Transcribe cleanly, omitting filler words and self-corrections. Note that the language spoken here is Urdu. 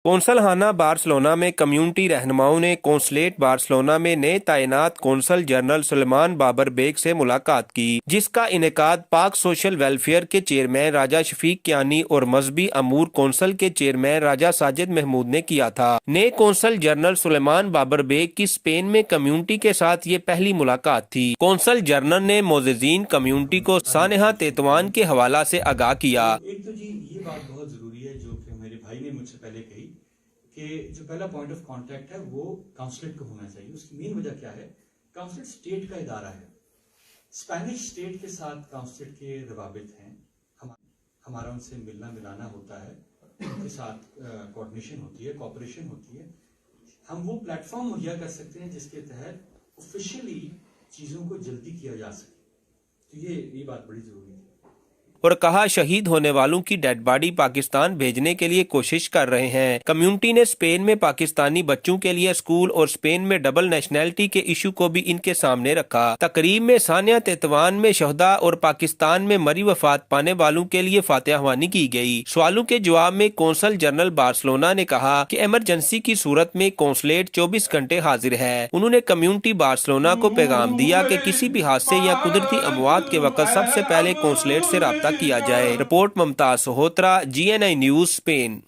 کونسل خانہ بارسلونا میں کمیونٹی رہنماؤں نے کونسلیٹ بارسلونا میں نئے تعینات کونسل جنرل سلیمان بابر بیگ سے ملاقات کی، جس کا انعقاد پاک سوشل ویلفیئر کے چیئرمین راجہ شفیق کیانی اور مذہبی امور کونسل کے چیئرمین راجہ ساجد محمود نے کیا تھا۔ نئے کونسل جنرل سلیمان بابر بیگ کی اسپین میں کمیونٹی کے ساتھ یہ پہلی ملاقات تھی۔ کونسل جنرل نے معززین کمیونٹی کو سانحہ تیتوان کے حوالہ سے آگاہ کیا۔ ایک تو جی یہ بات بہت ضروری ہے جو کہ میرے بھائی نے مجھ سے پہلے کہی کہ جو پہلا پوائنٹ آف کانٹیکٹ ہے وہ کاؤنسلیٹ کو ہونا چاہیے۔ اس کی مین وجہ کیا ہے؟ کاؤنسلیٹ اسٹیٹ کا ادارہ ہے، اسپینش اسٹیٹ کے ساتھ کاؤنسلیٹ کے روابط ہیں، ہمارا ان سے ملنا ملانا ہوتا ہے، ان کے ساتھ کوآرڈینیشن ہوتی ہے، کوآپریشن ہوتی ہے۔ ہم وہ پلیٹ فارم مہیا کر سکتے ہیں جس کے تحت آفیشلی چیزوں کو جلدی کیا جا سکے، تو یہ بات بڑی ضروری ہے۔ اور کہا شہید ہونے والوں کی ڈیڈ باڈی پاکستان بھیجنے کے لیے کوشش کر رہے ہیں۔ کمیونٹی نے اسپین میں پاکستانی بچوں کے لیے اسکول اور اسپین میں ڈبل نیشنلٹی کے ایشو کو بھی ان کے سامنے رکھا۔ تقریب میں سانحہ تیتوان میں شہداء اور پاکستان میں مری وفات پانے والوں کے لیے فاتحہ خوانی کی گئی۔ سوالوں کے جواب میں کونسل جنرل بارسلونا نے کہا کہ ایمرجنسی کی صورت میں کونسلیٹ 24 گھنٹے حاضر ہے۔ انہوں نے کمیونٹی بارسلونا کو پیغام دیا کہ کسی بھی حادثے یا قدرتی اموات کے وقت سب سے پہلے کونسلیٹ سے رابطہ کیا جائے۔ رپورٹ ممتاز سہوترا، GNI نیوز، اسپین۔